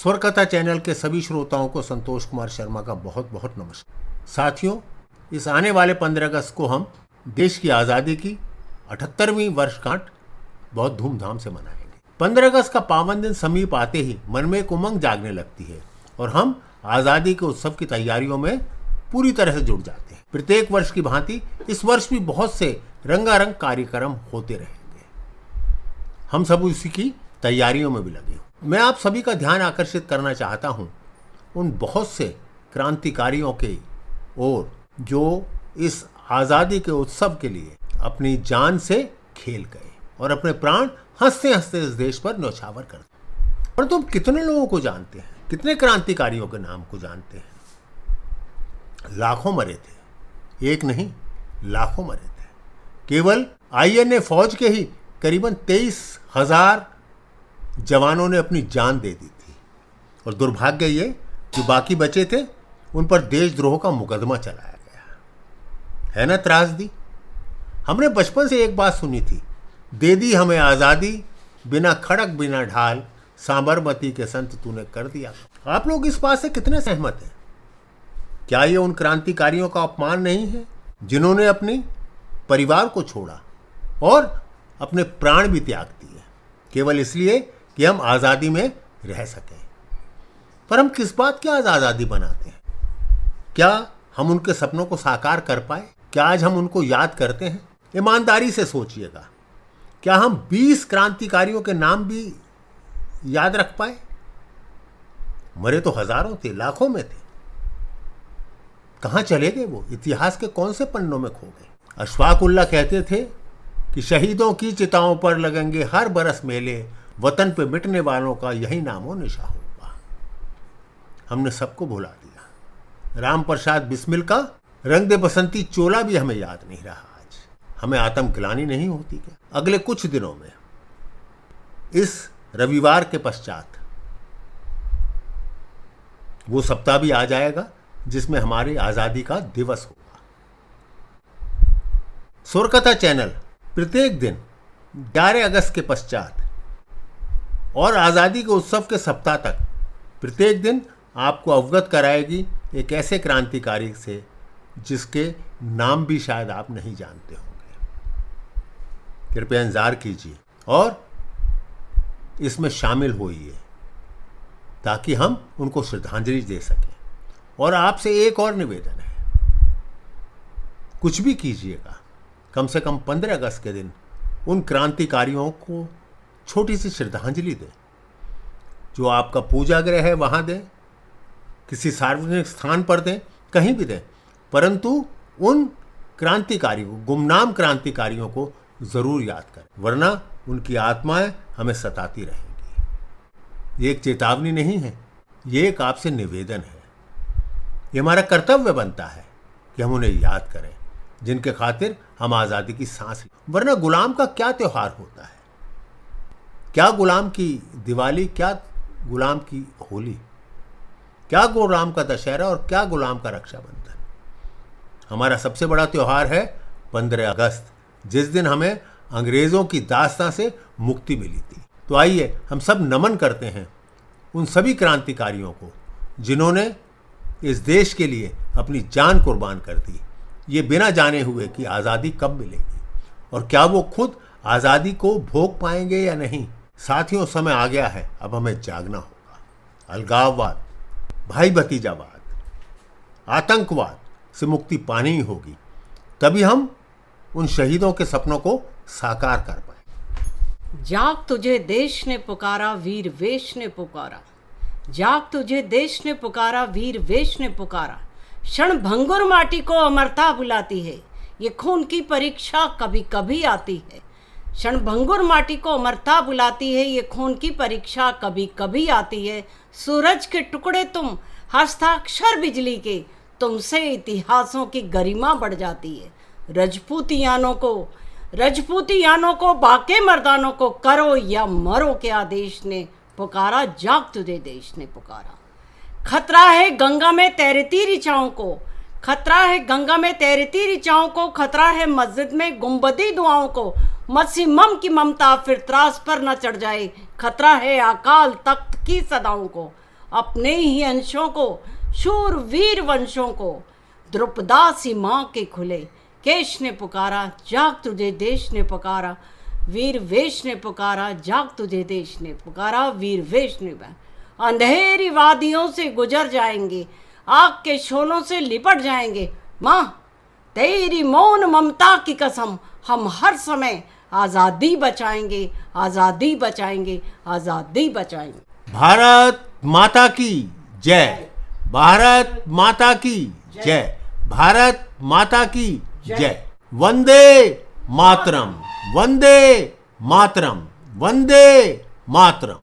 स्वर कथा चैनल के सभी श्रोताओं को संतोष कुमार शर्मा का बहुत बहुत नमस्कार। साथियों, इस आने वाले 15 अगस्त को हम देश की आज़ादी की 78वीं वर्षगांठ बहुत धूमधाम से मनाएंगे। 15 अगस्त का पावन दिन समीप आते ही मन में एक उमंग जागने लगती है और हम आज़ादी के उत्सव की तैयारियों में पूरी तरह से जुट जाते हैं। प्रत्येक वर्ष की भांति इस वर्ष भी बहुत से रंगारंग कार्यक्रम होते रहेंगे। हम सब उसी की तैयारियों में भी लगे। मैं आप सभी का ध्यान आकर्षित करना चाहता हूं उन बहुत से क्रांतिकारियों के ओर जो इस आज़ादी के उत्सव के लिए अपनी जान से खेल गए और अपने प्राण हंसते हंसते इस देश पर न्यौछावर करते। और तुम कितने लोगों को जानते हैं, कितने क्रांतिकारियों के नाम को जानते हैं? लाखों मरे थे, एक नहीं लाखों मरे थे। केवल INA फौज के ही करीबन 23,000 जवानों ने अपनी जान दे दी थी और दुर्भाग्य ये जो बाकी बचे थे उन पर देशद्रोह का मुकदमा चलाया गया। है ना त्रासदी? हमने बचपन से एक बात सुनी थी, दे दी हमें आज़ादी, बिना खड़क बिना ढाल, साबरमती के संत तूने कर दिया। आप लोग इस बात से कितने सहमत हैं? क्या ये उन क्रांतिकारियों का अपमान नहीं है जिन्होंने अपने परिवार को छोड़ा और अपने प्राण भी त्याग दिए केवल इसलिए कि हम आज़ादी में रह सकें? पर हम किस बात की आज आज़ादी बनाते हैं? क्या हम उनके सपनों को साकार कर पाए? क्या आज हम उनको याद करते हैं? ईमानदारी से सोचिएगा, क्या हम 20 क्रांतिकारियों के नाम भी याद रख पाए? मरे तो हजारों थे, लाखों में थे। कहाँ चले गए वो? इतिहास के कौन से पन्नों में खो गए? अशफाक उल्लाह कहते थे कि शहीदों की चिताओं पर लगेंगे हर बरस मेले, वतन पे मिटने वालों का यही नामो निशा होगा। हमने सबको भुला दिया। राम प्रसाद बिस्मिल का रंग दे बसंती चोला भी हमें याद नहीं रहा। आज हमें आत्मग्लानि नहीं होती क्या? अगले कुछ दिनों में इस रविवार के पश्चात वो सप्ताह भी आ जाएगा जिसमें हमारी आज़ादी का दिवस होगा। स्वर कथा चैनल प्रत्येक दिन 11 अगस्त के पश्चात और आज़ादी के उत्सव के सप्ताह तक प्रत्येक दिन आपको अवगत कराएगी एक ऐसे क्रांतिकारी से जिसके नाम भी शायद आप नहीं जानते होंगे। कृपया इंतजार कीजिए और इसमें शामिल होइए ताकि हम उनको श्रद्धांजलि दे सकें। और आपसे एक और निवेदन है, कुछ भी कीजिएगा, कम से कम 15 अगस्त के दिन उन क्रांतिकारियों को छोटी सी श्रद्धांजलि दें। जो आपका पूजा गृह है वहाँ दें, किसी सार्वजनिक स्थान पर दें, कहीं भी दें, परंतु उन क्रांतिकारियों, गुमनाम क्रांतिकारियों को ज़रूर याद करें, वरना उनकी आत्माएं हमें सताती रहेंगी। ये एक चेतावनी नहीं है, ये एक आपसे निवेदन है। ये हमारा कर्तव्य बनता है कि हम उन्हें याद करें जिनके खातिर हम आज़ादी की सांस लें। वरना गुलाम का क्या त्यौहार होता है? क्या गुलाम की दिवाली, क्या गुलाम की होली, क्या गुलाम का दशहरा और क्या गुलाम का रक्षाबंधन? हमारा सबसे बड़ा त्यौहार है 15 अगस्त, जिस दिन हमें अंग्रेज़ों की दास्तां से मुक्ति मिली थी। तो आइए हम सब नमन करते हैं उन सभी क्रांतिकारियों को जिन्होंने इस देश के लिए अपनी जान कुर्बान कर दी, ये बिना जाने हुए कि आज़ादी कब मिलेगी और क्या वो खुद आज़ादी को भोग पाएंगे या नहीं। साथियों, समय आ गया है, अब हमें जागना होगा। अलगाववाद, भाई भतीजावाद, आतंकवाद से मुक्ति पानी ही होगी, तभी हम उन शहीदों के सपनों को साकार कर पाए। जाग तुझे देश ने पुकारा, वीर वेश ने पुकारा। जाग तुझे देश ने पुकारा, वीर वेश ने पुकारा। क्षण भंगुर माटी को अमरता बुलाती है, ये खून की परीक्षा कभी कभी आती है। क्षण भंगुर माटी को अमरता बुलाती है, ये खून की परीक्षा कभी कभी आती है। सूरज के टुकड़े तुम, हस्ताक्षर बिजली के, तुमसे इतिहासों की गरिमा बढ़ जाती है। रजपूतियानों को बाके मर्दानों को करो या मरो के आदेश ने पुकारा। जाग तुझे देश ने पुकारा। खतरा है गंगा में तैरती ऋचाओं को, खतरा है गंगा में तैरती ऋचाओं को, खतरा है मस्जिद में गुंबदी दुआओं को। मसीमम की ममता फिर त्रास पर न चढ़ जाए, खतरा है अकाल तख्त की सदाओं को। अपने ही अंशों को, शूरवीर वंशों को। द्रुपदासी माँ के खुले केश ने पुकारा, जाग तुझे देश ने पुकारा। वीर वेश ने पुकारा, जाग तुझे देश ने पुकारा। वीर वेश ने अंधेरी वादियों से गुजर जाएंगे, आग के शोलों से लिपट जाएंगे। माँ तेरी मौन ममता की कसम, हम हर समय आज़ादी बचाएंगे, आज़ादी बचाएंगे, आज़ादी बचाएंगे। भारत माता की जय, भारत माता की जय, भारत माता की जय। वंदे मातरम, वंदे मातरम, वंदे मातरम।